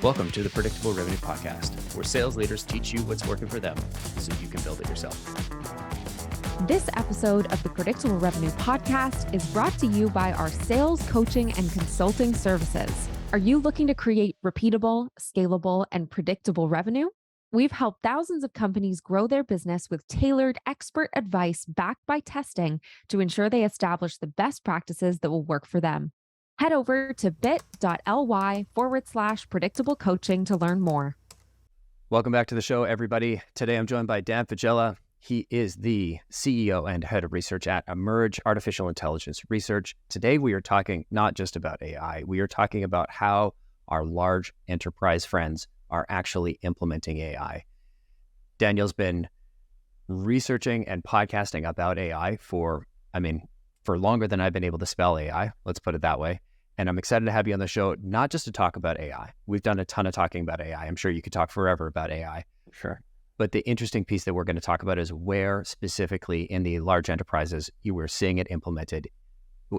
Welcome to the Predictable Revenue Podcast, where sales leaders teach you what's working for them so you can build it yourself. This episode of the Predictable Revenue Podcast is brought to you by our sales coaching and consulting services. Are you looking to create repeatable, scalable, and predictable revenue? We've helped thousands of companies grow their business with tailored expert advice backed by testing to ensure they establish the best practices that will work for them. Head over to bit.ly/predictable coaching to learn more. Welcome back to the show, everybody. Today I'm joined by Dan Fagella. He is the CEO and head of research at Emerj Artificial Intelligence Research. Today we are talking not just about AI, we are talking about how our large enterprise friends are actually implementing AI. Daniel's been researching and podcasting about AI for longer than I've been able to spell AI, let's put it that way. And I'm excited to have you on the show, not just to talk about AI. We've done a ton of talking about AI. I'm sure you could talk forever about AI. Sure. But the interesting piece that we're going to talk about is where specifically in the large enterprises you were seeing it implemented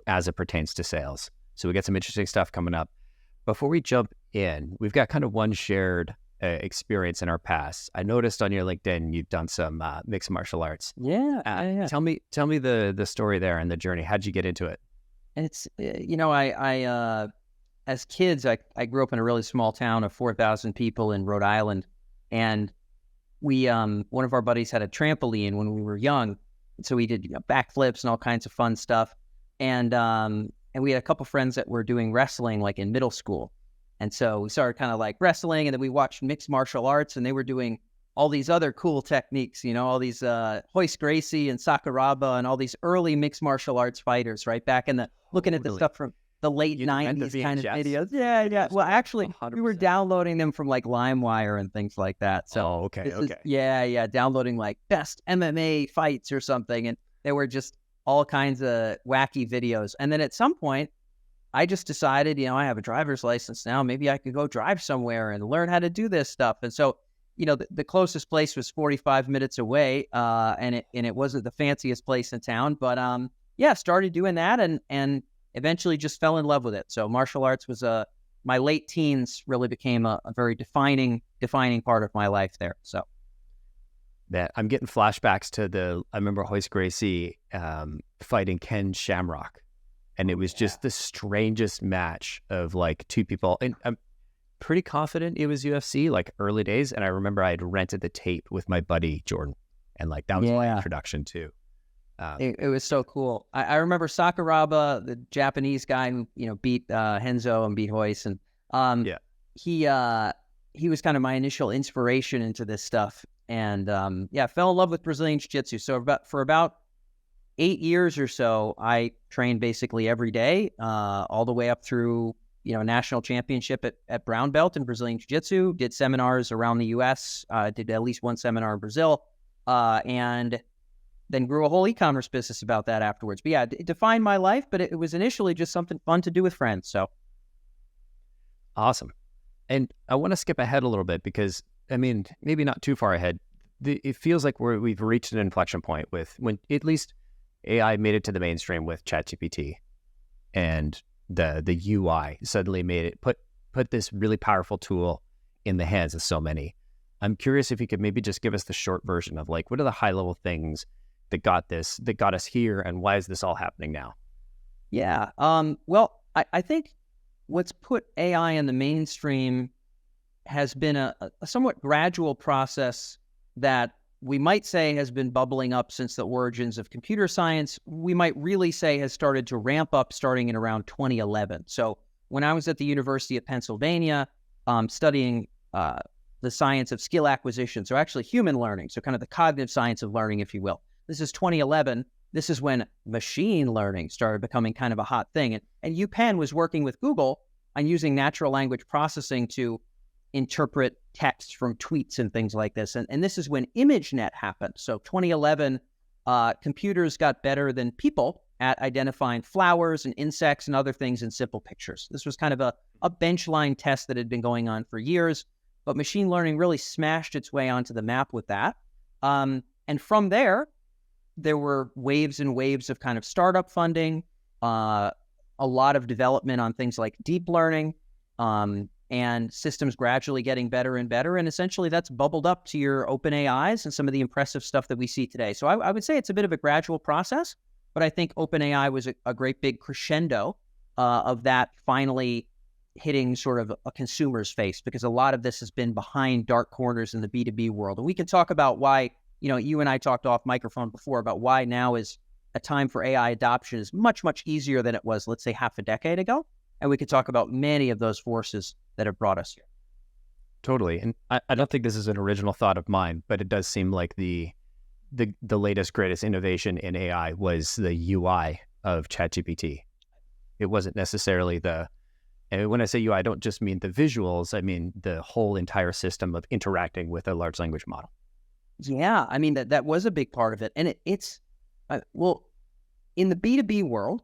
as it pertains to sales. So we got some interesting stuff coming up. Before we jump in, we've got kind of one shared experience in our past. I noticed on your LinkedIn, you've done some mixed martial arts. Yeah. Tell me the story there and the journey. How'd you get into it? It's, I as kids, I grew up in a really small town of 4,000 people in Rhode Island. And we, one of our buddies had a trampoline when we were young. So we did backflips and all kinds of fun stuff. And we had a couple friends that were doing wrestling like in middle school. And so we started kind of like wrestling, and then we watched mixed martial arts, and they were doing all these other cool techniques, all these Hoist Gracie and Sakuraba and all these early mixed martial arts fighters, right? Back in the, looking at the stuff from the late 90s kind of videos. Yeah. Well, actually, 100%. We were downloading them from like LimeWire and things like that. So okay. Downloading like best MMA fights or something. And they were just all kinds of wacky videos. And then at some point, I just decided, I have a driver's license now. Maybe I could go drive somewhere and learn how to do this stuff. And so, the closest place was 45 minutes away, and it wasn't the fanciest place in town. But started doing that and eventually just fell in love with it. So martial arts was my late teens really became a very defining part of my life there. So that I'm getting flashbacks to I remember Hoist Gracie fighting Ken Shamrock. And it was just the strangest match of like two people. And I'm pretty confident it was UFC, like early days. And I remember I had rented the tape with my buddy Jordan. And like that was my introduction too. It was so cool. I remember Sakuraba, the Japanese guy who, beat Henzo and beat Hoist. And he was kind of my initial inspiration into this stuff. And fell in love with Brazilian Jiu-Jitsu. So for about 8 years or so, I trained basically every day, all the way up through, national championship at brown belt in Brazilian Jiu-Jitsu, did seminars around the U.S., did at least one seminar in Brazil, and then grew a whole e-commerce business about that afterwards. But it defined my life, but it was initially just something fun to do with friends. So awesome. And I want to skip ahead a little bit because, maybe not too far ahead. It feels like we've reached an inflection point with when at least AI made it to the mainstream with ChatGPT, and the UI suddenly made it put this really powerful tool in the hands of so many. I'm curious if you could maybe just give us the short version of like, what are the high level things that got us here, and why is this all happening now? Yeah. Well, I think what's put AI in the mainstream has been a somewhat gradual process that we might say has been bubbling up since the origins of computer science. We might really say has started to ramp up starting in around 2011. So when I was at the University of Pennsylvania studying the science of skill acquisition, so actually human learning, so kind of the cognitive science of learning, if you will. This is 2011. This is when machine learning started becoming kind of a hot thing. And UPenn was working with Google on using natural language processing to interpret text from tweets and things like this. And this is when ImageNet happened. So 2011, computers got better than people at identifying flowers and insects and other things in simple pictures. This was kind of a benchline test that had been going on for years, but machine learning really smashed its way onto the map with that. And from there were waves and waves of kind of startup funding, a lot of development on things like deep learning, and systems gradually getting better and better. And essentially that's bubbled up to your open AIs and some of the impressive stuff that we see today. So I would say it's a bit of a gradual process, but I think OpenAI was a great big crescendo of that finally hitting sort of a consumer's face, because a lot of this has been behind dark corners in the B2B world. And we can talk about why, you and I talked off microphone before about why now is a time for AI adoption is much, much easier than it was, let's say, half a decade ago. And we could talk about many of those forces that have brought us here. Totally. And I don't think this is an original thought of mine, but it does seem like the latest, greatest innovation in AI was the UI of ChatGPT. It wasn't necessarily and when I say UI, I don't just mean the visuals, I mean the whole entire system of interacting with a large language model. Yeah, I mean, that was a big part of it. And it's, in the B2B world,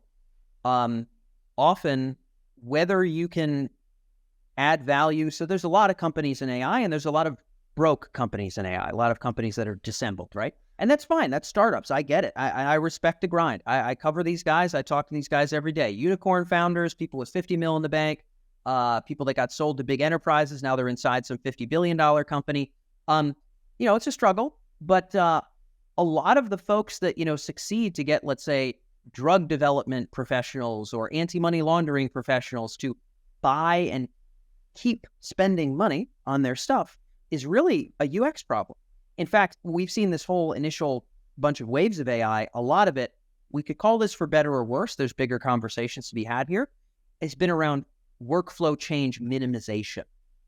often whether you can add value, so there's a lot of companies in AI and there's a lot of broke companies in AI, a lot of companies that are dissembled, right? And that's fine. That's startups. I get it. I respect the grind. I cover these guys. I talk to these guys every day. Unicorn founders, people with 50 mil in the bank, people that got sold to big enterprises. Now they're inside some $50 billion company. It's a struggle, but a lot of the folks that, succeed to get, let's say, drug development professionals or anti-money laundering professionals to buy and keep spending money on their stuff is really a UX problem. In fact, we've seen this whole initial bunch of waves of AI, a lot of it, we could call this for better or worse, there's bigger conversations to be had here, it's been around workflow change minimization.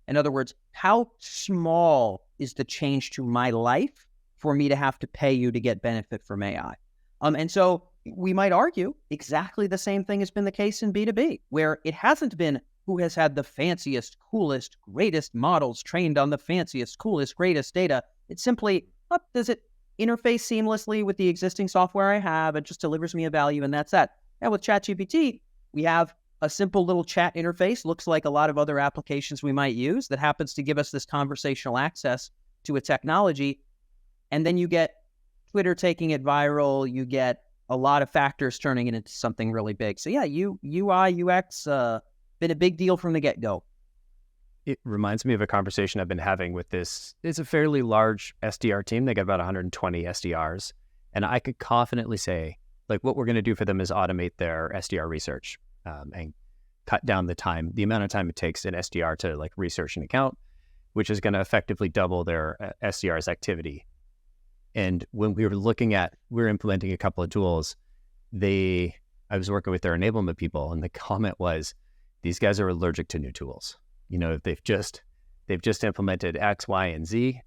In other words, how small is the change to my life for me to have to pay you to get benefit from AI? And so we might argue exactly the same thing has been the case in B2B, where it hasn't been who has had the fanciest, coolest, greatest models trained on the fanciest, coolest, greatest data. It's simply, does it interface seamlessly with the existing software I have? It just delivers me a value, and that's that. Now with ChatGPT, we have a simple little chat interface, looks like a lot of other applications we might use, that happens to give us this conversational access to a technology. And then you get Twitter taking it viral, you get a lot of factors turning it into something really big. So yeah, UI, UX, been a big deal from the get-go. It reminds me of a conversation I've been having with it's a fairly large SDR team. They got about 120 SDRs. And I could confidently say, like, what we're going to do for them is automate their SDR research and cut down the amount of time it takes an SDR to like research an account, which is going to effectively double their SDR's activity. And when we were implementing a couple of tools, I was working with their enablement people, and the comment was, these guys are allergic to new tools. They've just implemented X, Y, and Z.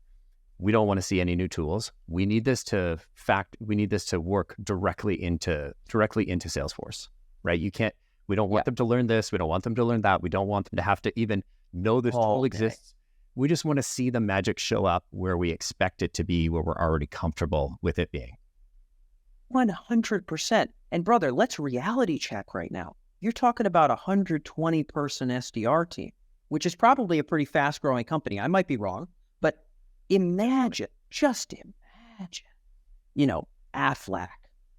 We don't want to see any new tools. We need this to work directly into Salesforce, right? We don't want them to learn this. We don't want them to learn that. We don't want them to have to even know this tool exists. We just want to see the magic show up where we expect it to be, where we're already comfortable with it being. 100%. And brother, let's reality check right now. You're talking about a 120 person SDR team, which is probably a pretty fast growing company. I might be wrong, but just imagine, Aflac,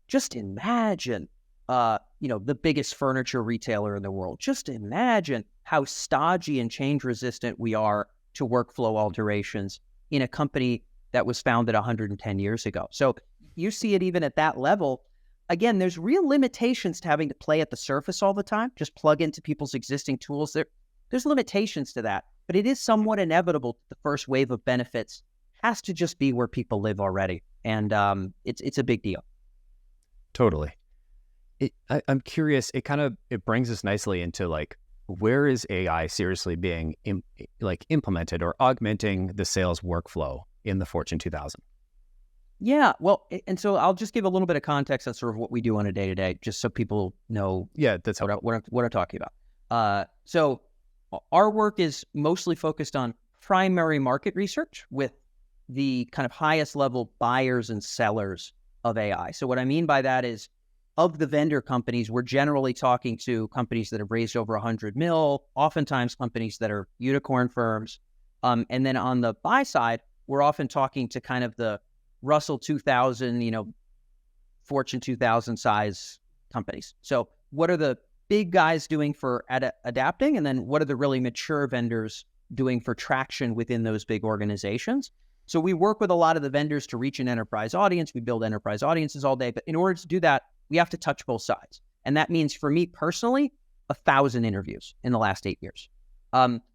just imagine, the biggest furniture retailer in the world. Just imagine how stodgy and change resistant we are to workflow alterations in a company that was founded 110 years ago. So you see it even at that level. Again, there's real limitations to having to play at the surface all the time, just plug into people's existing tools. There's limitations to that, but it is somewhat inevitable that the first wave of benefits has to just be where people live already. And it's a big deal. Totally. I'm curious, it brings us nicely into like, where is AI seriously being implemented or augmenting the sales workflow in the Fortune 2000? Yeah, well, and so I'll just give a little bit of context on sort of what we do on a day-to-day, just so people know that's what I'm talking about. So our work is mostly focused on primary market research with the kind of highest level buyers and sellers of AI. So what I mean by that is, of the vendor companies, we're generally talking to companies that have raised over 100 mil, oftentimes companies that are unicorn firms. And then on the buy side, we're often talking to kind of the Russell 2000, Fortune 2000 size companies. So what are the big guys doing for adapting, and then what are the really mature vendors doing for traction within those big organizations. So we work with a lot of the vendors to reach an enterprise audience. We build enterprise audiences all day, but in order to do that, we have to touch both sides. And that means for me personally, 1,000 interviews in the last 8 years.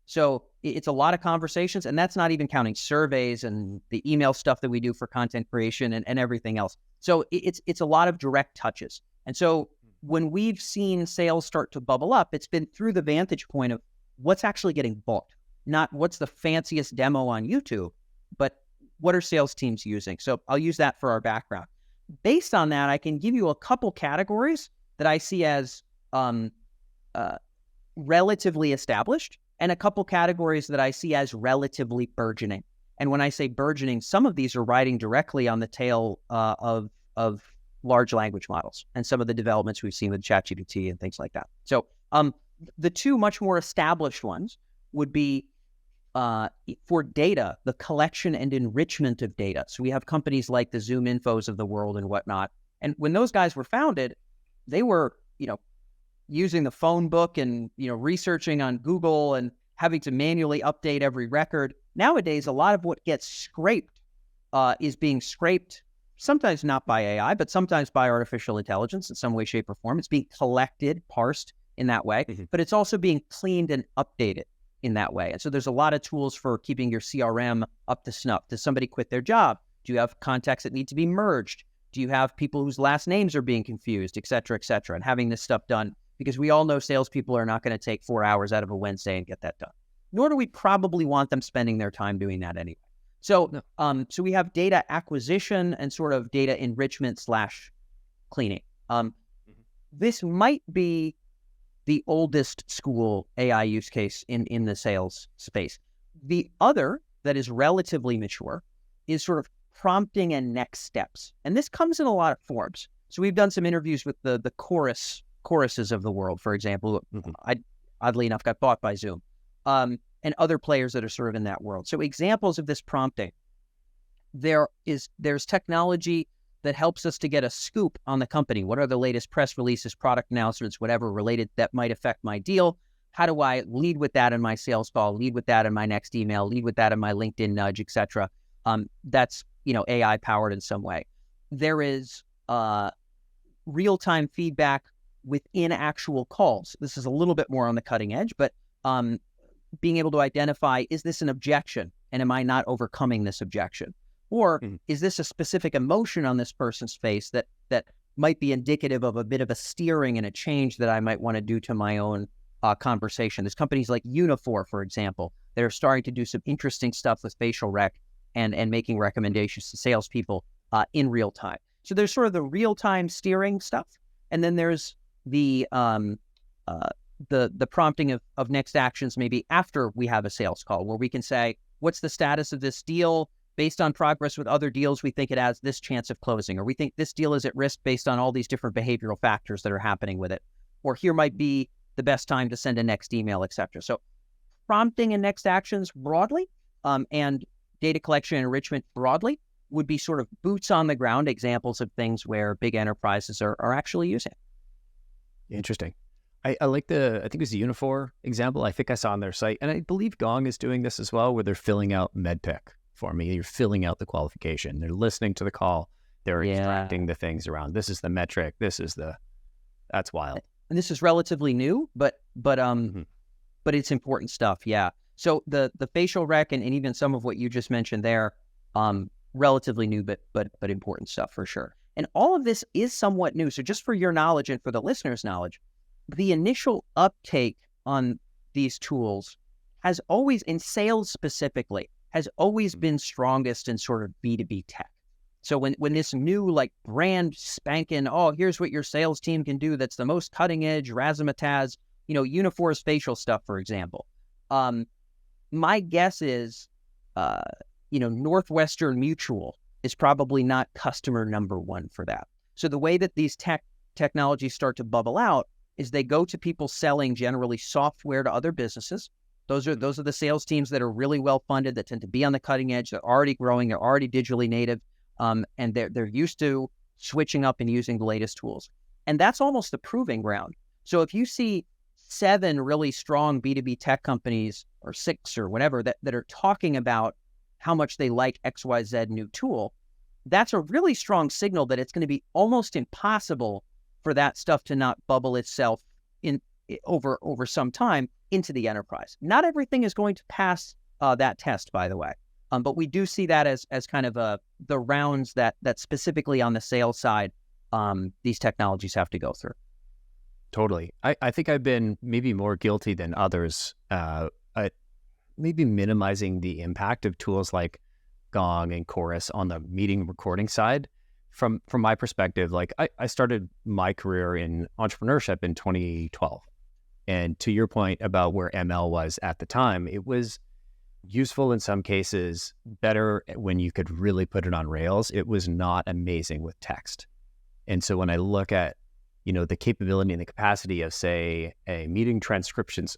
So it's a lot of conversations, and that's not even counting surveys and the email stuff that we do for content creation and everything else. So it's a lot of direct touches. And so when we've seen sales start to bubble up, it's been through the vantage point of what's actually getting bought, not what's the fanciest demo on YouTube, but what are sales teams using? So I'll use that for our background. Based on that, I can give you a couple categories that I see as relatively established, and a couple categories that I see as relatively burgeoning. And when I say burgeoning, some of these are riding directly on the tail of large language models and some of the developments we've seen with ChatGPT and things like that. So the two much more established ones would be for data, the collection and enrichment of data. So we have companies like the Zoom Infos of the world and whatnot. And when those guys were founded, they were, using the phone book and, researching on Google and having to manually update every record. Nowadays, a lot of what gets scraped is being scraped, sometimes not by AI, but sometimes by artificial intelligence in some way, shape, or form. It's being collected, parsed in that way, but it's also being cleaned and updated in that way. And so there's a lot of tools for keeping your CRM up to snuff. Does somebody quit their job? Do you have contacts that need to be merged? Do you have people whose last names are being confused, et cetera, and having this stuff done? Because we all know salespeople are not going to take 4 hours out of a Wednesday and get that done. Nor do we probably want them spending their time doing that anyway. So, so we have data acquisition and sort of data enrichment / cleaning. This might be the oldest school AI use case in the sales space. The other that is relatively mature is sort of prompting and next steps. And this comes in a lot of forms. So we've done some interviews with the choruses of the world, for example. I oddly enough got bought by Zoom, and other players that are sort of in that world. So examples of this prompting, there's technology that helps us to get a scoop on the company. What are the latest press releases, product announcements, whatever related that might affect my deal? How do I lead with that in my sales call, lead with that in my next email, lead with that in my LinkedIn nudge, et cetera? That's, AI powered in some way. There is real-time feedback within actual calls. This is a little bit more on the cutting edge, but being able to identify, is this an objection? And am I not overcoming this objection? Or is this a specific emotion on this person's face that might be indicative of a bit of a steering and a change that I might want to do to my own conversation? There's companies like Unifor, for example, that are starting to do some interesting stuff with facial rec and making recommendations to salespeople in real time. So there's sort of the real-time steering stuff. And then there's the prompting of next actions maybe after we have a sales call, where we can say, what's the status of this deal? Based on progress with other deals, we think it has this chance of closing, or we think this deal is at risk based on all these different behavioral factors that are happening with it. Or here might be the best time to send a next email, et cetera. So prompting and next actions broadly, and data collection and enrichment broadly would be sort of boots on the ground examples of things where big enterprises are actually using. Interesting. I like I think it was the Unifor example. I think I saw on their site, and I believe Gong is doing this as well, where they're filling out MedPick for me. You're filling out the qualification. They're listening to the call. They're extracting the things around. This is the metric. That's wild. And this is relatively new, but it's important stuff. Yeah. So the facial rec and even some of what you just mentioned there, relatively new, but important stuff for sure. And all of this is somewhat new. So just for your knowledge and for the listeners' knowledge, the initial uptake on these tools has always, in sales specifically, has always been strongest in sort of B2B tech. So when this new like brand spanking, here's what your sales team can do that's the most cutting edge, razzmatazz, Unifor's facial stuff, for example. My guess is, Northwestern Mutual is probably not customer number one for that. So the way that these technologies start to bubble out is they go to people selling generally software to other businesses. Those are the sales teams that are really well funded, that tend to be on the cutting edge. They're already growing. They're already digitally native, and they're used to switching up and using the latest tools. And that's almost the proving ground. So if you see 7 really strong B2B tech companies, or 6 or whatever, that are talking about how much they like XYZ new tool, that's a really strong signal that it's going to be almost impossible for that stuff to not bubble itself in over some time into the enterprise. Not everything is going to pass that test, by the way. But we do see that as kind of the rounds that specifically on the sales side, these technologies have to go through. Totally. I think I've been maybe more guilty than others at maybe minimizing the impact of tools like Gong and Chorus on the meeting recording side. From my perspective, like I started my career in entrepreneurship in 2012. And to your point about where ML was at the time, it was useful in some cases, better when you could really put it on rails. It was not amazing with text. And so when I look at, the capability and the capacity of, say, a meeting transcriptions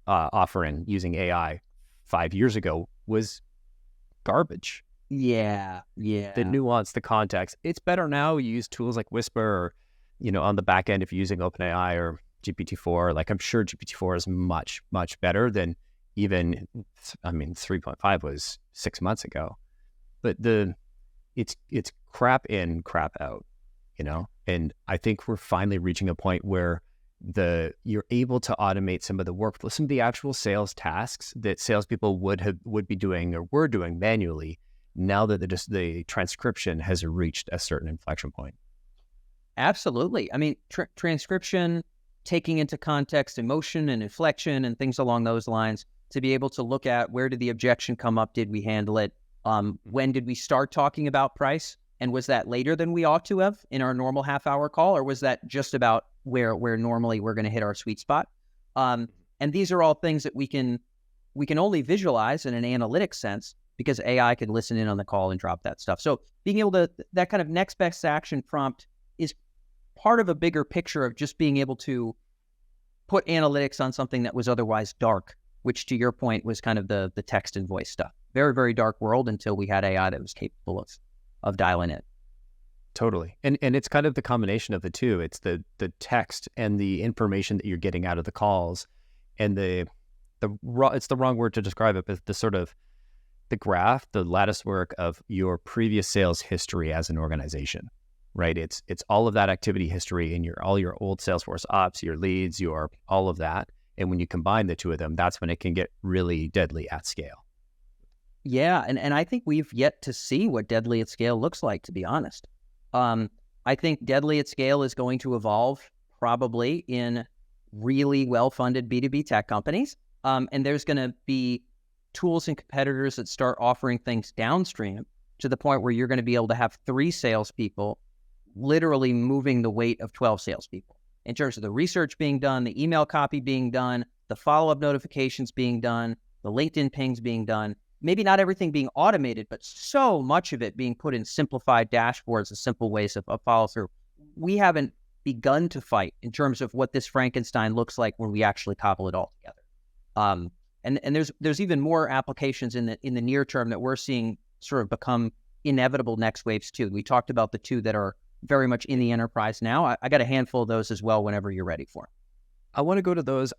offering using AI 5 years ago was garbage. Yeah. The nuance, the context. It's better now. You use tools like Whisper or, on the back end, if you're using OpenAI or GPT-4, like I'm sure GPT-4 is much, much better than even, 3.5 was 6 months ago. But it's crap in, crap out, And I think we're finally reaching a point where you're able to automate some of the workflow, some of the actual sales tasks that salespeople would be doing or were doing manually. Now that the transcription has reached a certain inflection point. Absolutely. I mean, transcription, taking into context emotion and inflection and things along those lines, to be able to look at where did the objection come up? Did we handle it? When did we start talking about price? And was that later than we ought to have in our normal half-hour call? Or was that just about where normally we're going to hit our sweet spot? And these are all things that we can only visualize in an analytic sense, because AI can listen in on the call and drop that stuff. So being able to, that kind of next best action prompt is part of a bigger picture of just being able to put analytics on something that was otherwise dark, which to your point was kind of the text and voice stuff. Very, very dark world until we had AI that was capable of dialing it. Totally. And it's kind of the combination of the two. It's the text and the information that you're getting out of the calls, and it's the wrong word to describe it, but the sort of the graph, the lattice work of your previous sales history as an organization, right? It's all of that activity history in all your old Salesforce ops, your leads, your all of that. And when you combine the two of them, that's when it can get really deadly at scale. Yeah, and I think we've yet to see what deadly at scale looks like, to be honest. I think deadly at scale is going to evolve probably in really well-funded B2B tech companies. And there's going to be tools and competitors that start offering things downstream to the point where you're going to be able to have 3 salespeople literally moving the weight of 12 salespeople in terms of the research being done, the email copy being done, the follow-up notifications being done, the LinkedIn pings being done. Maybe not everything being automated, but so much of it being put in simplified dashboards and simple ways of follow through. We haven't begun to fight in terms of what this Frankenstein looks like when we actually cobble it all together. And there's even more applications in the near term that we're seeing sort of become inevitable next waves too. We talked about the 2 that are very much in the enterprise now. I got a handful of those as well whenever you're ready for them. I want to go to those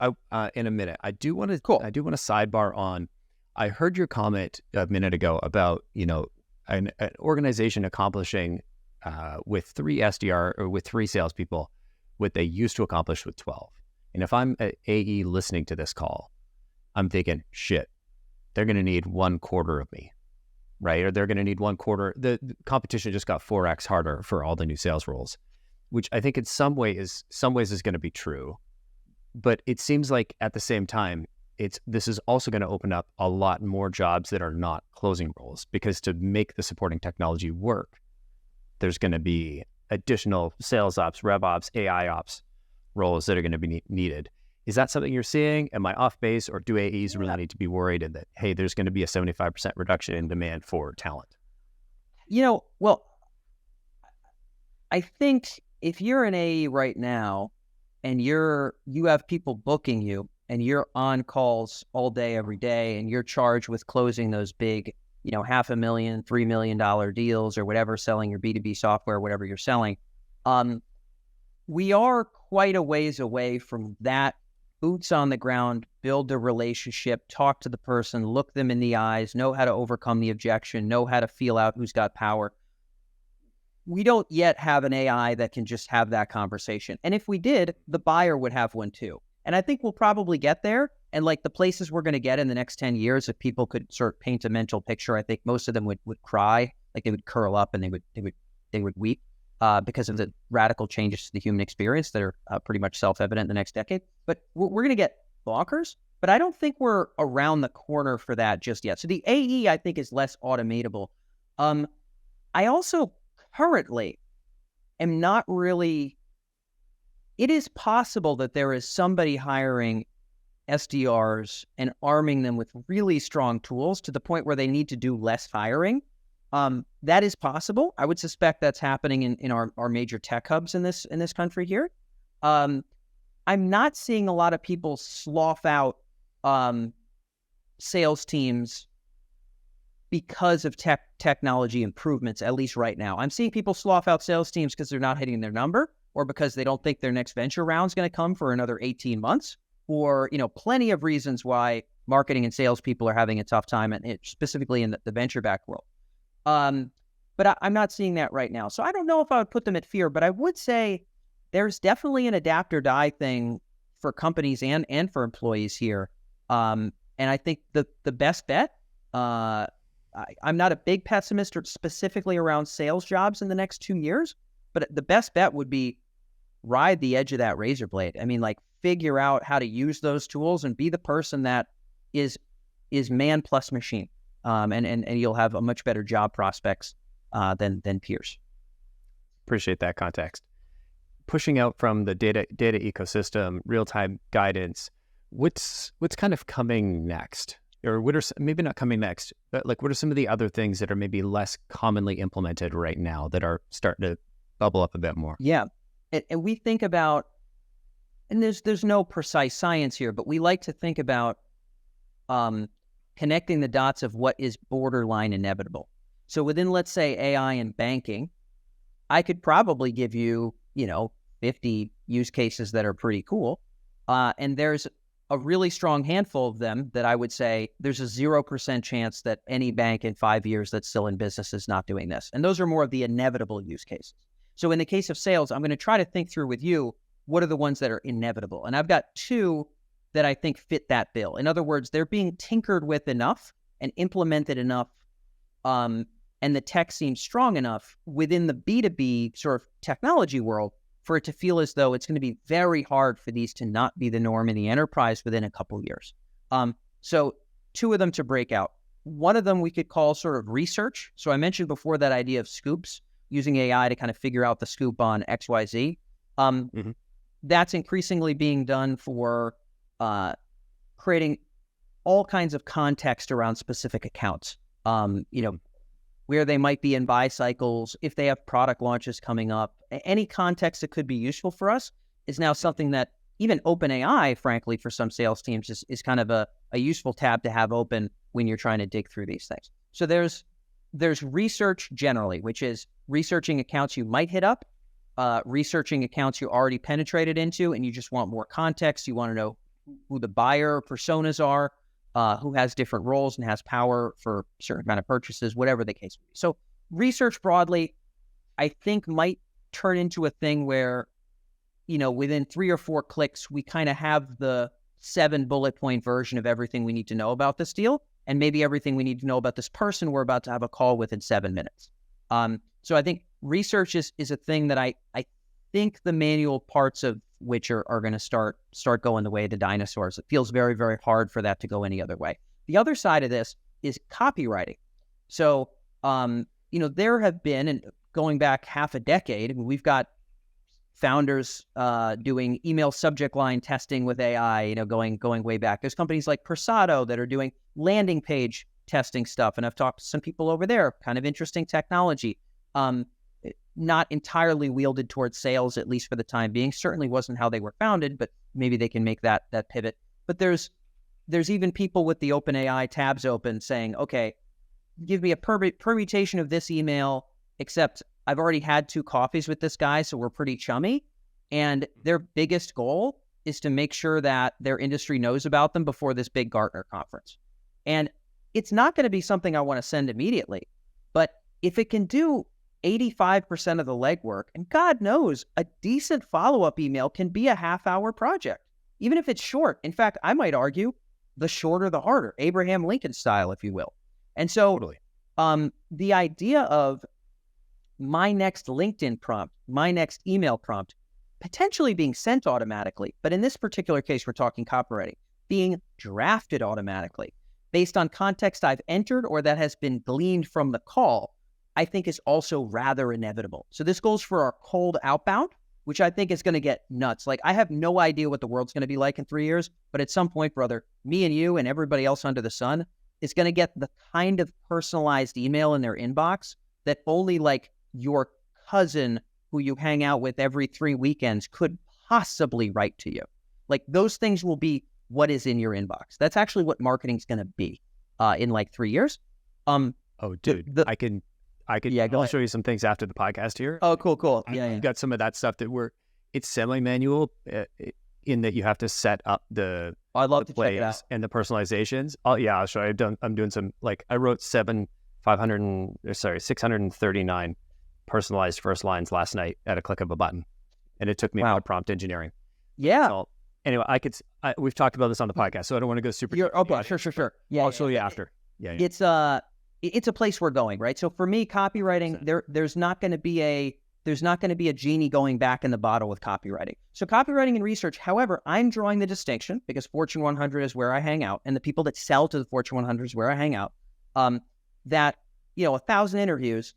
in a minute. I do want to sidebar on. I heard your comment a minute ago about, an organization accomplishing with 3 SDR or with 3 salespeople what they used to accomplish with 12. And if I'm an AE listening to this call, I'm thinking, shit, they're going to need 1/4 of me, right? Or they're going to need 1/4. The competition just got 4x harder for all the new sales roles, which I think in some ways is going to be true. But it seems like at the same time, this is also going to open up a lot more jobs that are not closing roles, because to make the supporting technology work, there's going to be additional sales ops, rev ops, AI ops roles that are going to be needed. Is that something you're seeing? Am I off base, or do AEs really need to be worried that, hey, there's going to be a 75% reduction in demand for talent? Well, I think if you're an AE right now and you have people booking you, and you're on calls all day, every day, and you're charged with closing those big, $500,000, $3 million deals or whatever, selling your B2B software, whatever you're selling, we are quite a ways away from that. Boots on the ground, build a relationship, talk to the person, look them in the eyes, know how to overcome the objection, know how to feel out who's got power. We don't yet have an AI that can just have that conversation. And if we did, the buyer would have one too. And I think we'll probably get there. And like the places we're going to get in the next 10 years, if people could sort of paint a mental picture, I think most of them would cry, like they would curl up and they would weep because of the radical changes to the human experience that are pretty much self-evident in the next decade. But we're going to get bonkers, but I don't think we're around the corner for that just yet. So the AE, I think, is less automatable. I also currently am not really, it is possible that there is somebody hiring SDRs and arming them with really strong tools to the point where they need to do less hiring. That is possible. I would suspect that's happening in our major tech hubs in this country here. I'm not seeing a lot of people slough out sales teams because of technology improvements, at least right now. I'm seeing people slough out sales teams because they're not hitting their number, or because they don't think their next venture round is going to come for another 18 months, or, plenty of reasons why marketing and sales people are having a tough time, and specifically in the venture-backed world. But I'm not seeing that right now. So I don't know if I would put them at fear, but I would say there's definitely an adapt or die thing for companies and for employees here. And I think the best bet, I'm not a big pessimist specifically around sales jobs in the next 2 years, but the best bet would be ride the edge of that razor blade. I mean, like, figure out how to use those tools and be the person that is man plus machine. And you'll have a much better job prospects than peers. Appreciate that context. Pushing out from the data ecosystem, real-time guidance, what's kind of coming next? Or what are, maybe not coming next, but like, what are some of the other things that are maybe less commonly implemented right now that are starting to bubble up a bit more? Yeah. And we think about, and there's no precise science here, but we like to think about connecting the dots of what is borderline inevitable. So within, let's say, AI and banking, I could probably give you, 50 use cases that are pretty cool. And there's a really strong handful of them that I would say there's a 0% chance that any bank in 5 years that's still in business is not doing this. And those are more of the inevitable use cases. So in the case of sales, I'm going to try to think through with you, what are the ones that are inevitable? And I've got two that I think fit that bill. In other words, they're being tinkered with enough and implemented enough, and the tech seems strong enough within the B2B sort of technology world for it to feel as though it's going to be very hard for these to not be the norm in the enterprise within a couple of years. So two of them to break out. One of them we could call sort of research. So I mentioned before that idea of scoops, using AI to kind of figure out the scoop on XYZ. That's increasingly being done for creating all kinds of context around specific accounts. Where they might be in buy cycles, if they have product launches coming up, any context that could be useful for us is now something that even OpenAI, frankly, for some sales teams is kind of a useful tab to have open when you're trying to dig through these things. So there's research generally, which is researching accounts you might hit up, researching accounts you already penetrated into, and you just want more context. You want to know who the buyer personas are, who has different roles and has power for certain kind of purchases, whatever the case may be. So research broadly, I think, might turn into a thing where, within 3 or 4 clicks, we kind of have the 7 bullet point version of everything we need to know about this deal, and maybe everything we need to know about this person we're about to have a call with in 7 minutes. So I think research is a thing that I think the manual parts of which are going to start going the way of the dinosaurs. It feels very, very hard for that to go any other way. The other side of this is copywriting. So, there have been, and going back half a decade, we've got founders doing email subject line testing with AI, going way back. There's companies like Persado that are doing landing page testing stuff. And I've talked to some people over there, kind of interesting technology. Not entirely wielded towards sales, at least for the time being. Certainly wasn't how they were founded, but maybe they can make that pivot. But there's even people with the OpenAI tabs open saying, okay, give me a permutation of this email, except I've already had 2 coffees with this guy, so we're pretty chummy. And their biggest goal is to make sure that their industry knows about them before this big Gartner conference. And it's not going to be something I want to send immediately, but if it can do 85% of the legwork, and God knows a decent follow-up email can be a half-hour project, even if it's short. In fact, I might argue the shorter, the harder, Abraham Lincoln style, if you will. And so Totally. The idea of my next LinkedIn prompt, my next email prompt, potentially being sent automatically, but in this particular case, we're talking copywriting, being drafted automatically based on context I've entered or that has been gleaned from the call, I think is also rather inevitable. So this goes for our cold outbound, which I think is going to get nuts. Like, I have no idea what the world's going to be like in 3 years, but at some point, brother, me and you and everybody else under the sun is going to get the kind of personalized email in their inbox that only like your cousin who you hang out with every 3 weekends could possibly write to you. Like, those things will be what is in your inbox. That's actually what marketing is going to be in like 3 years. Oh, dude, I can. Yeah, I'll show you some things after the podcast here. Oh, cool. I've got some of that stuff that it's semi-manual in that you have to set up the I'd love to check it plays out. and the personalizations. Oh yeah, I'll show you. I'm doing some, like, I wrote 639 personalized first lines last night at a click of a button, and it took me Wow. about prompt engineering. Yeah. So anyway, we've talked about this on the podcast, so I don't want to go super. Sure. Yeah. I'll show you after. Yeah. It's a place we're going, right? So for me, copywriting, there's not going to be a genie going back in the bottle with copywriting. So copywriting and research, however, I'm drawing the distinction because Fortune 100 is where I hang out, and the people that sell to the Fortune 100 is where I hang out. That 1,000 interviews,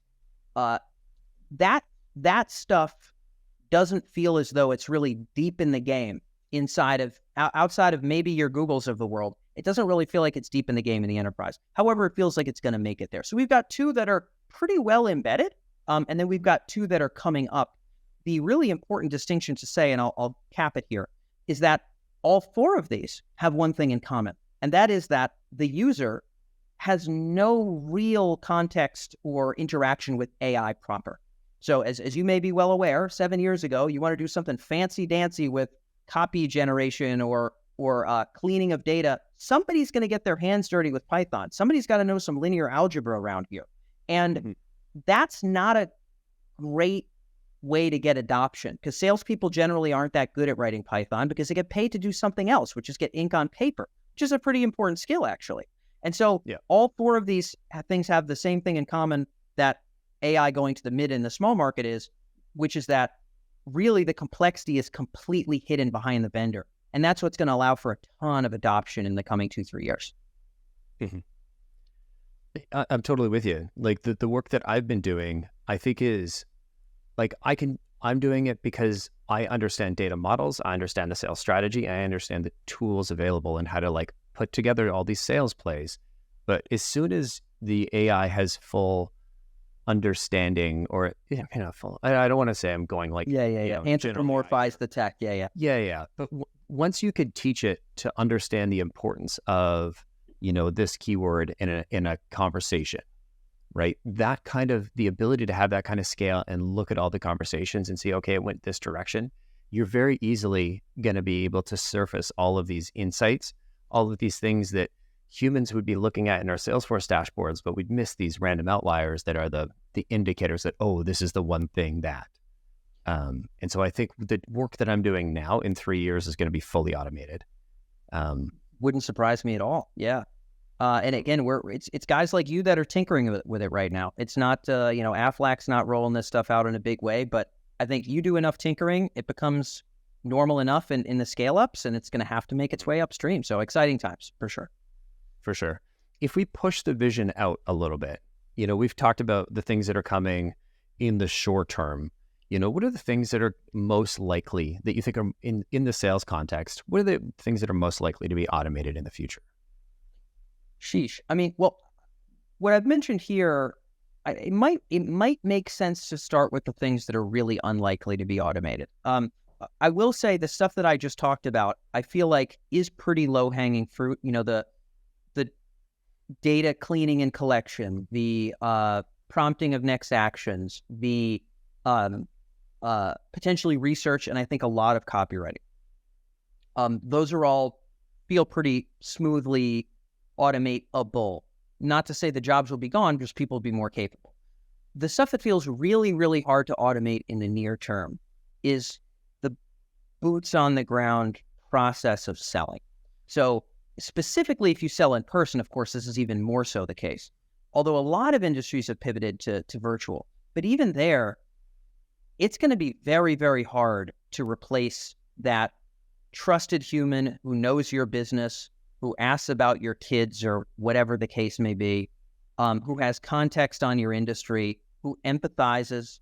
that stuff doesn't feel as though it's really deep in the game outside of maybe your Googles of the world. It doesn't really feel like it's deep in the game in the enterprise. However, it feels like it's going to make it there. So we've got 2 that are pretty well embedded, and then we've got 2 that are coming up. The really important distinction to say, and I'll cap it here, is that all 4 of these have one thing in common, and that is that the user has no real context or interaction with AI proper. So as you may be well aware, 7 years ago, you want to do something fancy-dancy with copy generation or cleaning of data, somebody's going to get their hands dirty with Python. Somebody's got to know some linear algebra around here. And that's not a great way to get adoption, because salespeople generally aren't that good at writing Python because they get paid to do something else, which is get ink on paper, which is a pretty important skill, actually. And so all 4 of these things have the same thing in common that AI going to the mid and the small market is, which is that really the complexity is completely hidden behind the vendor. And that's what's going to allow for a ton of adoption in the coming 2-3 years. Mm-hmm. I'm totally with you. Like the work that I've been doing, I think is like I'm doing it because I understand data models, I understand the sales strategy, I understand the tools available and how to like put together all these sales plays. But as soon as the AI has full understanding, or full, I don't want to say I'm going like anthropomorphize the tech. But once you could teach it to understand the importance of this keyword in a conversation, right? That kind of the ability to have that kind of scale and look at all the conversations and see, okay, it went this direction. You're very easily going to be able to surface all of these insights, all of these things that humans would be looking at in our Salesforce dashboards, but we'd miss these random outliers that are the indicators that, oh, this is the one thing that. And so I think the work that I'm doing now in 3 years is going to be fully automated. Wouldn't surprise me at all. Yeah. And again, it's guys like you that are tinkering with it right now. It's not, Aflac's not rolling this stuff out in a big way, but I think you do enough tinkering, it becomes normal enough in the scale ups, and it's going to have to make its way upstream. So exciting times for sure. For sure. If we push the vision out a little bit, we've talked about the things that are coming in the short term. What are the things that are most likely that you think are in the sales context? What are the things that are most likely to be automated in the future? Sheesh. I mean, well, what I've mentioned here, it might make sense to start with the things that are really unlikely to be automated. I will say the stuff that I just talked about, I feel like is pretty low hanging fruit. The data cleaning and collection, the prompting of next actions, the potentially research, and I think a lot of copywriting. Those are all feel pretty smoothly automatable. Not to say the jobs will be gone, just people will be more capable. The stuff that feels really, really hard to automate in the near term is the boots on the ground process of selling. So specifically, if you sell in person, of course, this is even more so the case. Although a lot of industries have pivoted to virtual, but even there, it's going to be very, very hard to replace that trusted human who knows your business, who asks about your kids or whatever the case may be, who has context on your industry, who empathizes.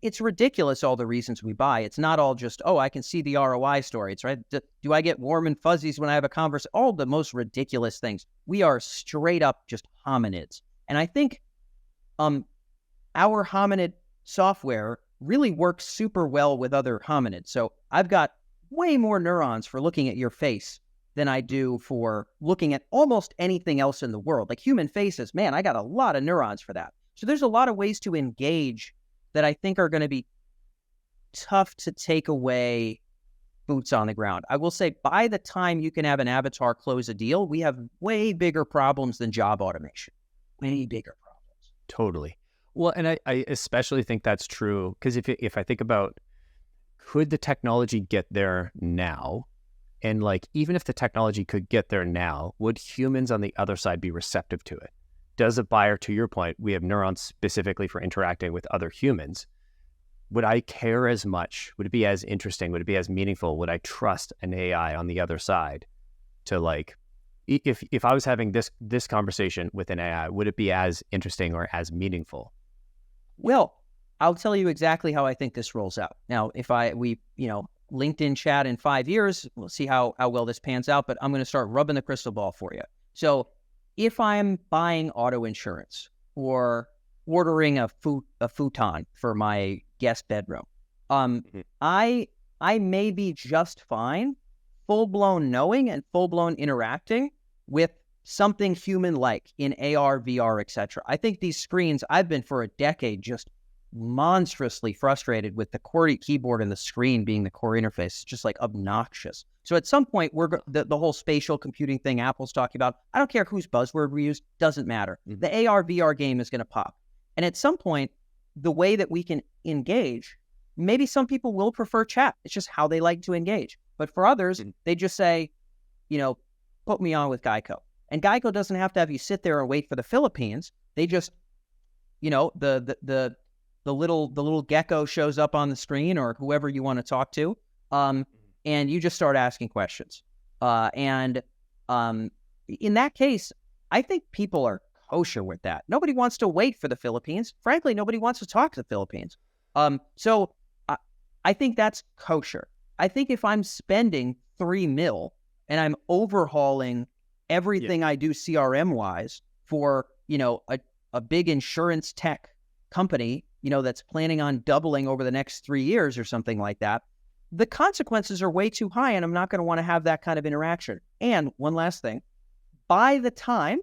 It's ridiculous, all the reasons we buy. It's not all just, oh, I can see the ROI story. It's right. Do I get warm and fuzzies when I have a conversation? All the most ridiculous things. We are straight up just hominids. And I think our hominid software really works super well with other hominids. So I've got way more neurons for looking at your face than I do for looking at almost anything else in the world. Like human faces, man, I got a lot of neurons for that. So there's a lot of ways to engage that I think are going to be tough to take away boots on the ground. I will say by the time you can have an avatar close a deal, we have way bigger problems than job automation. Way bigger problems. Totally. Well, and I especially think that's true because if I think about, could the technology get there now? And like, even if the technology could get there now, would humans on the other side be receptive to it? Does a buyer, to your point, we have neurons specifically for interacting with other humans. Would I care as much? Would it be as interesting? Would it be as meaningful? Would I trust an AI on the other side to like, if I was having this conversation with an AI, would it be as interesting or as meaningful? Well, I'll tell you exactly how I think this rolls out. Now, if we LinkedIn chat in 5 years, we'll see how well this pans out, but I'm going to start rubbing the crystal ball for you. So if I'm buying auto insurance or ordering a futon for my guest bedroom, I may be just fine full-blown knowing and full-blown interacting with something human-like in AR, VR, etc. I think these screens, I've been for a decade just monstrously frustrated with the QWERTY keyboard and the screen being the core interface. It's just like obnoxious. So at some point, the whole spatial computing thing Apple's talking about, I don't care whose buzzword we use, doesn't matter. The AR, VR game is going to pop. And at some point, the way that we can engage, maybe some people will prefer chat. It's just how they like to engage. But for others, they just say, put me on with Geico. And Geico doesn't have to have you sit there and wait for the Philippines. They just, the little gecko shows up on the screen or whoever you want to talk to, and you just start asking questions. And in that case, I think people are kosher with that. Nobody wants to wait for the Philippines. Frankly, nobody wants to talk to the Philippines. So I think that's kosher. I think if I'm spending $3 million and I'm overhauling everything I do CRM-wise for, a big insurance tech company, that's planning on doubling over the next 3 years or something like that, the consequences are way too high and I'm not going to want to have that kind of interaction. And one last thing, by the time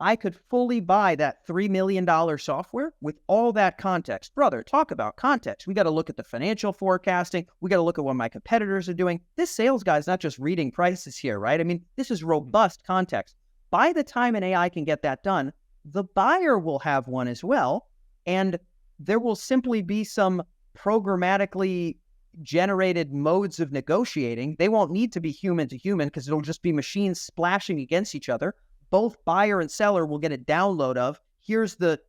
I could fully buy that $3 million software with all that context, brother, talk about context. We got to look at the financial forecasting. We got to look at what my competitors are doing. This sales guy's not just reading prices here, right? I mean, this is robust context. By the time an AI can get that done, the buyer will have one as well. And there will simply be some programmatically generated modes of negotiating. They won't need to be human to human because it'll just be machines splashing against each other. Both buyer and seller will get a download of, here's the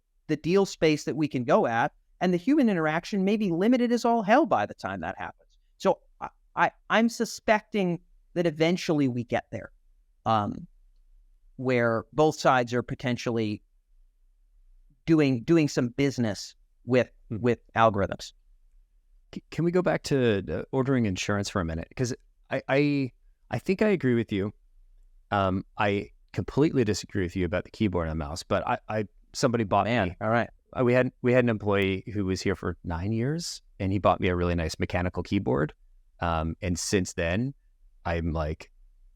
deal space that we can go at. And the human interaction may be limited as all hell by the time that happens. So I'm suspecting that eventually we get there, where both sides are potentially doing some business with algorithms. Can we go back to ordering insurance for a minute? Because I think I agree with you. I completely disagree with you about the keyboard and the mouse, but somebody bought me. All right. We had an employee who was here for 9 years, and he bought me a really nice mechanical keyboard. And since then, I'm like,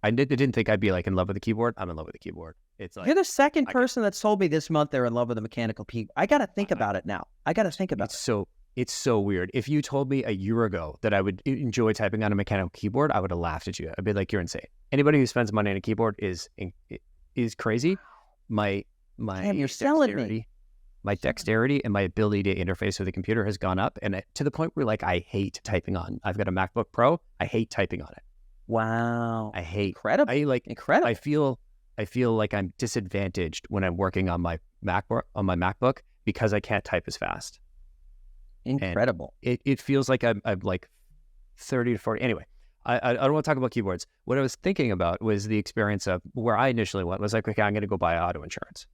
I didn't think I'd be like in love with the keyboard. I'm in love with the keyboard. It's like, you're the second person that's told me this month they're in love with a mechanical keyboard. I got to think about it now. I got to think about it. It's so weird. If you told me a year ago that I would enjoy typing on a mechanical keyboard, I would have laughed at you. I'd be like, you're insane. Anybody who spends money on a keyboard is crazy. My Damn, you're selling me. My dexterity and my ability to interface with a computer has gone up, and to the point where like I hate typing on. I've got a MacBook Pro. I hate typing on it. Wow. I hate. Incredible. Incredible. I feel like I'm disadvantaged when I'm working on my MacBook because I can't type as fast. Incredible. And it feels like I'm like 30 to 40. Anyway, I don't want to talk about keyboards. What I was thinking about was the experience of where I initially went was like, okay, I'm going to go buy auto insurance.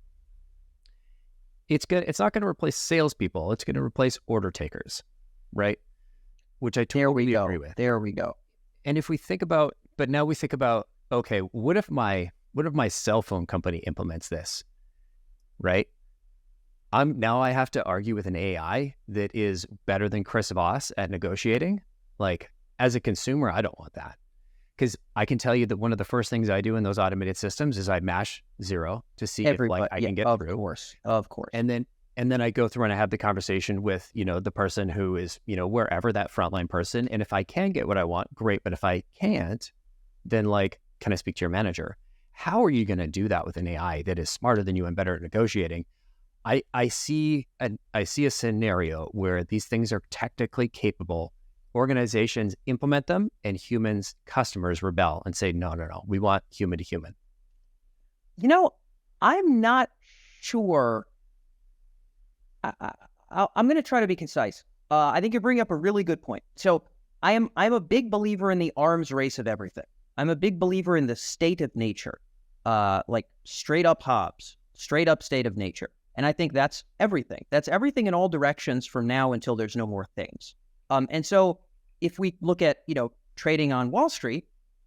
It's not going to replace salespeople. It's going to replace order takers, right? Which I totally agree with. There we go. And if we think about, okay, what if my cell phone company implements this, right? Now I have to argue with an AI that is better than Chris Voss at negotiating. Like, as a consumer, I don't want that. Because I can tell you that one of the first things I do in those automated systems is I mash 0 to see if like I can get through. Of course. And then I go through and I have the conversation with, the person who is, wherever that frontline person. And if I can get what I want, great. But if I can't, then like, can I speak to your manager? How are you going to do that with an AI that is smarter than you and better at negotiating? I see a scenario where these things are technically capable. Organizations implement them, and customers rebel and say, no, we want human to human. I'm not sure. I'm going to try to be concise. I think you bring up a really good point. So I'm a big believer in the arms race of everything. I'm a big believer in the state of nature, like straight up Hobbes, straight up state of nature. And I think that's everything. That's everything in all directions from now until there's no more things. And so if we look at, trading on Wall Street,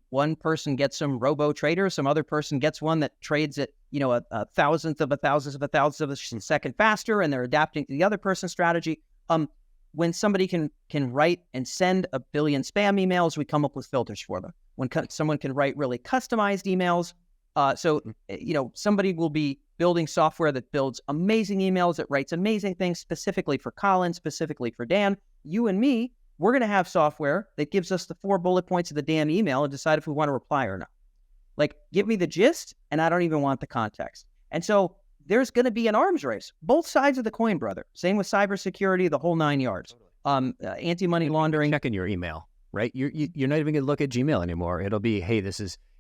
one person gets some robo trader, some other person gets one that trades at, a thousandth of a second faster, and they're adapting to the other person's strategy. When somebody can write and send a billion spam emails, we come up with filters for them. When someone can write really customized emails, somebody will be building software that builds amazing emails, that writes amazing things specifically for Collin, specifically for Dan. You and me, we're going to have software that gives us the 4 bullet points of the damn email and decide if we want to reply or not. Like, give me the gist, and I don't even want the context. And so there's going to be an arms race. Both sides of the coin, brother. Same with cybersecurity, the whole 9 yards. Anti-money laundering. Checking your email, right? You're not even going to look at Gmail anymore. It'll be, hey,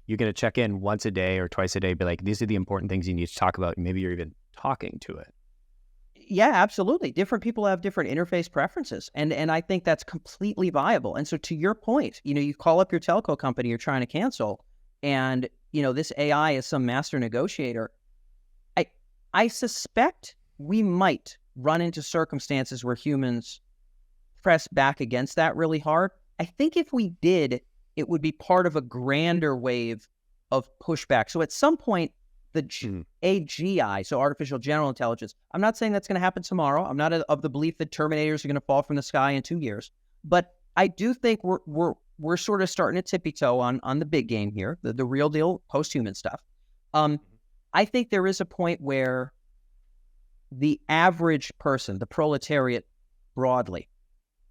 you're going to check in once a day or twice a day, be like, these are the important things you need to talk about. And maybe you're even talking to it. Yeah, absolutely. Different people have different interface preferences. And I think that's completely viable. And so to your point, you call up your telco company you're trying to cancel, and, this AI is some master negotiator. I suspect we might run into circumstances where humans press back against that really hard. I think if we did, it would be part of a grander wave of pushback. So at some point, the AGI, so artificial general intelligence, I'm not saying that's going to happen tomorrow. I'm not of the belief that Terminators are going to fall from the sky in 2 years. But I do think we're sort of starting to tippy toe on the big game here, the real deal post-human stuff. I think there is a point where the average person, the proletariat broadly,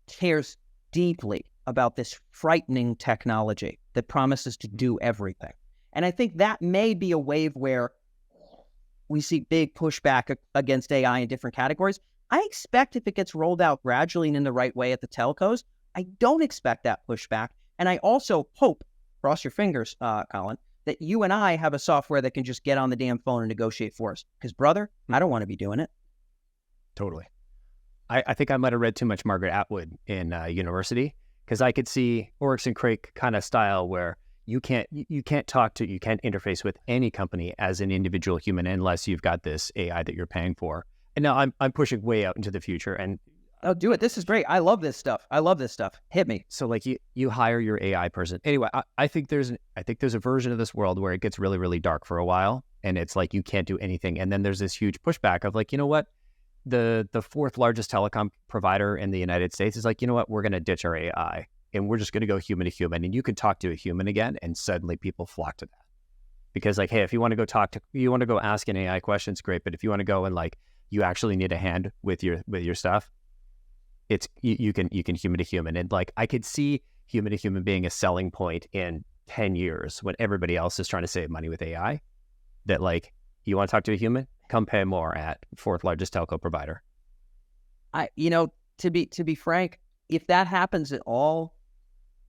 cares deeply about this frightening technology that promises to do everything. And I think that may be a wave where we see big pushback against AI in different categories. I expect if it gets rolled out gradually and in the right way at the telcos, I don't expect that pushback. And I also hope, cross your fingers, Collin, that you and I have a software that can just get on the damn phone and negotiate for us. Because, brother, I don't want to be doing it. Totally. I think I might have read too much Margaret Atwood in university, because I could see Oryx and Crake kind of style where you can't interface with any company as an individual human unless you've got this AI that you're paying for. And now I'm pushing way out into the future. And oh, do it. This is great. I love this stuff. Hit me. So like you hire your AI person. Anyway, I think there's a version of this world where it gets really, really dark for a while, and it's like you can't do anything. And then there's this huge pushback of like, you know what? The 4th largest telecom provider in the United States is like, you know what? We're going to ditch our AI. And we're just going to go human to human, and you can talk to a human again, and suddenly people flock to that. Because like, hey, if you want to go ask an AI questions, great. But if you want to go and like, you actually need a hand with your stuff, it's you can human to human, and like I could see human to human being a selling point in 10 years when everybody else is trying to save money with AI. That like, you want to talk to a human, come pay more at fourth largest telco provider. To be frank, if that happens at all,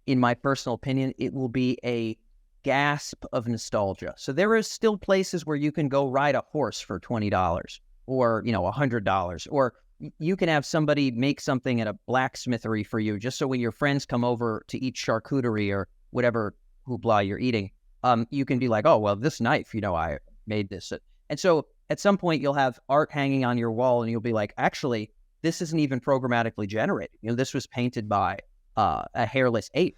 in my personal opinion, it will be a gasp of nostalgia. So there is still places where you can go ride a horse for $20 or, $100, or you can have somebody make something at a blacksmithery for you just so when your friends come over to eat charcuterie or whatever hoopla you're eating, you can be like, oh, well, this knife, I made this. And so at some point you'll have art hanging on your wall and you'll be like, actually, this isn't even programmatically generated. This was painted by a hairless ape.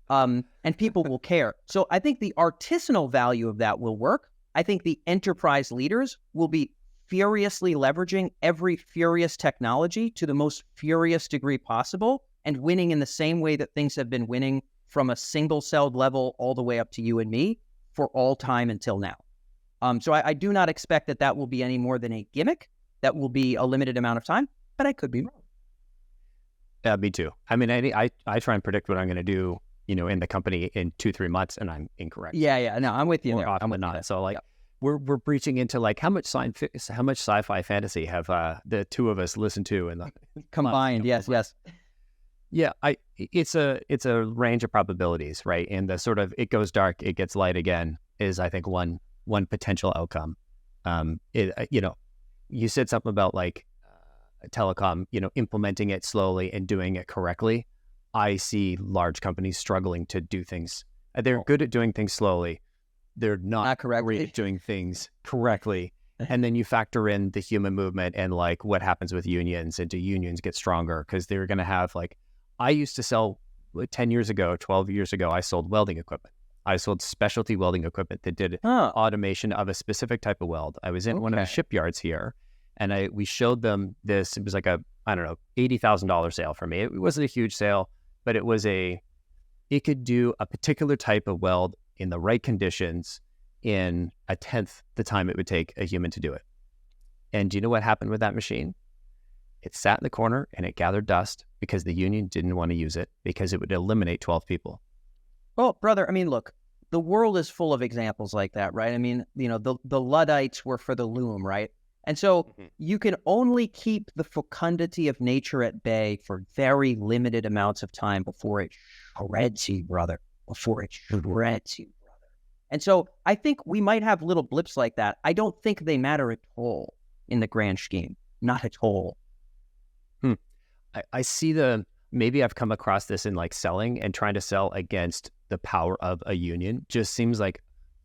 And people will care. So I think the artisanal value of that will work. I think the enterprise leaders will be furiously leveraging every furious technology to the most furious degree possible and winning in the same way that things have been winning from a single-celled level all the way up to you and me for all time until now. So I do not expect that will be any more than a gimmick. That will be a limited amount of time, but I could be wrong. Yeah, me too. I mean, I try and predict what I'm going to do, in the company in 2-3 months, and I'm incorrect. Yeah. No, I'm with you there. Often not. So like, we're breaching into like how much sci-fi fantasy have the two of us listened to in the combined? Yes. Yeah, it's a range of probabilities, right? And the sort of it goes dark, it gets light again is, I think, one potential outcome. You said something about like telecom, implementing it slowly and doing it correctly. I see large companies struggling to do things. They're good at doing things slowly. They're not correctly great at doing things correctly. And then you factor in the human movement and like what happens with unions, and do unions get stronger? Because they're going to have like, I used to sell 10 years ago, 12 years ago, I sold welding equipment. I sold specialty welding equipment that did automation of a specific type of weld. I was in one of the shipyards here, and we showed them this. It was like a, $80,000 sale for me. It wasn't a huge sale, but it could do a particular type of weld in the right conditions in 1/10 the time it would take a human to do it. And do you know what happened with that machine? It sat in the corner and it gathered dust because the union didn't want to use it because it would eliminate 12 people. Well, brother, look, the world is full of examples like that, right? The Luddites were for the loom, right? And so you can only keep the fecundity of nature at bay for very limited amounts of time before it shreds you, brother. And so I think we might have little blips like that. I don't think they matter at all in the grand scheme. Not at all. I see maybe I've come across this in like selling, and trying to sell against the power of a union just seems like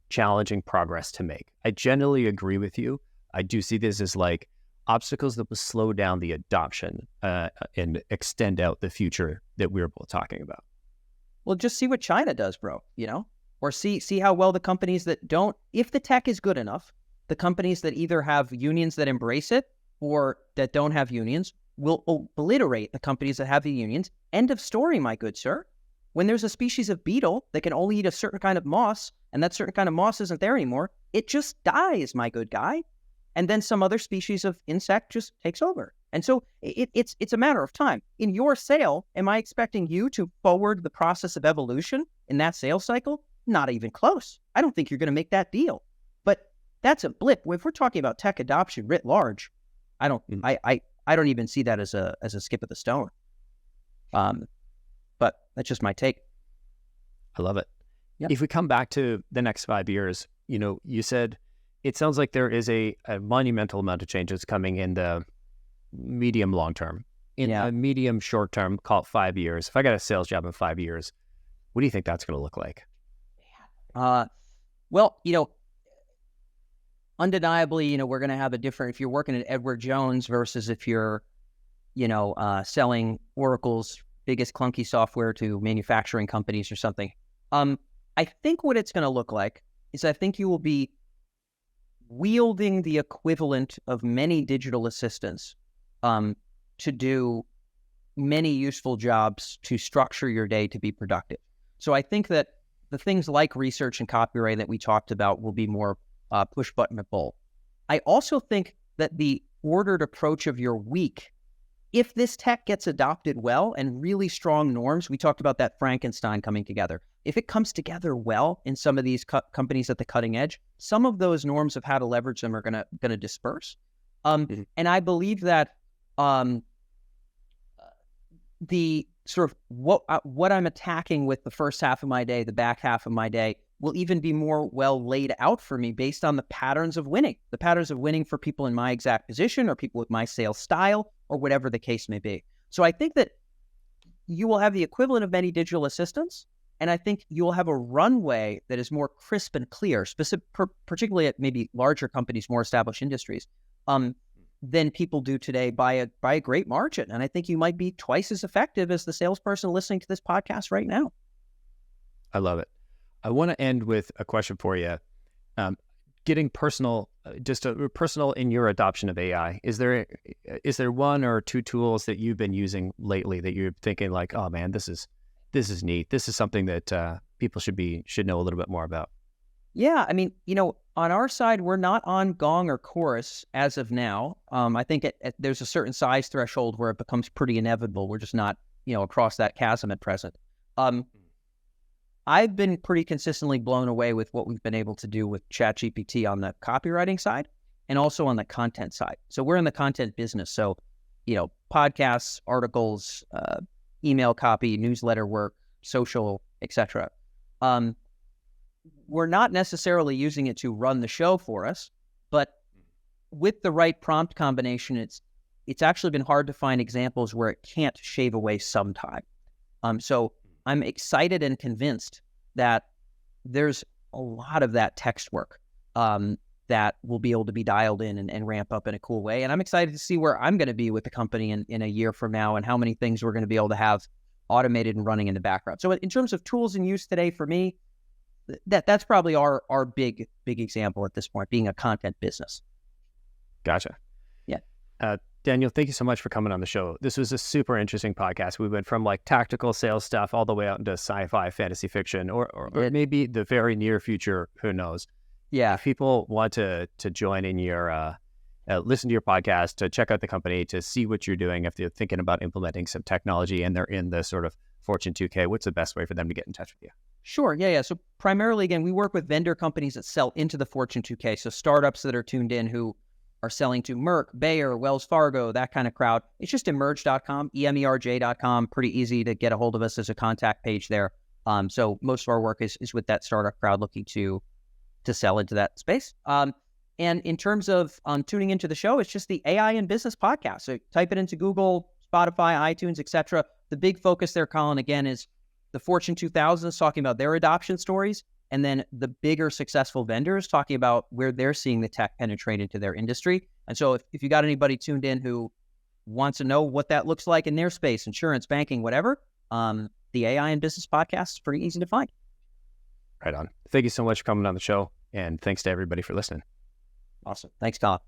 challenging progress to make. I generally agree with you. I do see this as like obstacles that will slow down the adoption and extend out the future that we were both talking about. Well, just see what China does, bro, or see how well the companies that don't, if the tech is good enough, the companies that either have unions that embrace it or that don't have unions will obliterate the companies that have the unions. End of story, my good sir. When there's a species of beetle that can only eat a certain kind of moss, and that certain kind of moss isn't there anymore, it just dies, my good guy. And then some other species of insect just takes over. And so it's a matter of time. In your sale, am I expecting you to forward the process of evolution in that sales cycle? Not even close. I don't think you're going to make that deal. But that's a blip. If we're talking about tech adoption writ large, I don't even see that as a skip of the stone. But that's just my take. I love it. Yep. If we come back to the next 5 years, you said it sounds like there is a monumental amount of changes coming in the medium long term. In a medium short term, call it 5 years. If I got a sales job in 5 years, what do you think that's going to look like? Well, undeniably, we're going to have a different, if you're working at Edward Jones versus if you're, selling Oracle's biggest clunky software to manufacturing companies or something. I think what it's going to look like is I think you will be wielding the equivalent of many digital assistants to do many useful jobs to structure your day to be productive. So I think that the things like research and copywriting that we talked about will be more push button to pull. I also think that the ordered approach of your week if this tech gets adopted well and really strong norms, we talked about that Frankenstein coming together. If it comes together well in some of these companies at the cutting edge, some of those norms of how to leverage them are gonna disperse. And I believe that the sort of what I'm attacking with the first half of my day, the back half of my day, will even be more well laid out for me based on the patterns of winning for people in my exact position or people with my sales style or whatever the case may be. So I think that you will have the equivalent of many digital assistants, and I think you will have a runway that is more crisp and clear, particularly at maybe larger companies, more established industries, than people do today by a great margin. And I think you might be twice as effective as the salesperson listening to this podcast right now. I love it. I want to end with a question for you. Getting personal, personal in your adoption of AI. Is there one or two tools that you've been using lately that you're thinking like, oh man, this is neat. This is something that people should know a little bit more about? Yeah, I mean, on our side, we're not on Gong or Chorus as of now. I think there's a certain size threshold where it becomes pretty inevitable. We're just not, across that chasm at present. I've been pretty consistently blown away with what we've been able to do with ChatGPT on the copywriting side and also on the content side. So we're in the content business. So, podcasts, articles, email copy, newsletter work, social, etc. We're not necessarily using it to run the show for us, but with the right prompt combination, it's actually been hard to find examples where it can't shave away some time. So I'm excited and convinced that there's a lot of that text work that will be able to be dialed in and ramp up in a cool way. And I'm excited to see where I'm going to be with the company in a year from now and how many things we're going to be able to have automated and running in the background. So in terms of tools in use today for me, that's probably our big example at this point, being a content business. Gotcha. Yeah. Daniel, thank you so much for coming on the show. This was a super interesting podcast. We went from like tactical sales stuff all the way out into sci-fi, fantasy fiction, or maybe the very near future. Who knows? Yeah. If people want to join in your, listen to your podcast, to check out the company, to see what you're doing, if they're thinking about implementing some technology and they're in the sort of Fortune 2K, what's the best way for them to get in touch with you? Sure. Yeah. So primarily, again, we work with vendor companies that sell into the Fortune 2K. So startups that are tuned in who are selling to Merck, Bayer, Wells Fargo, that kind of crowd. It's just emerj.com, emerj.com. Pretty easy to get a hold of us. As a contact page there. So most of our work is with that startup crowd looking to sell into that space. And in terms of tuning into the show, it's just the AI in Business podcast. So type it into Google, Spotify, iTunes, etc. The big focus there, Collin, again, is the Fortune 2000s talking about their adoption stories, and then the bigger successful vendors talking about where they're seeing the tech penetrate into their industry. And so if you got anybody tuned in who wants to know what that looks like in their space, insurance, banking, whatever, the AI in Business podcast is pretty easy to find. Right on. Thank you so much for coming on the show, and thanks to everybody for listening. Awesome. Thanks, Collin.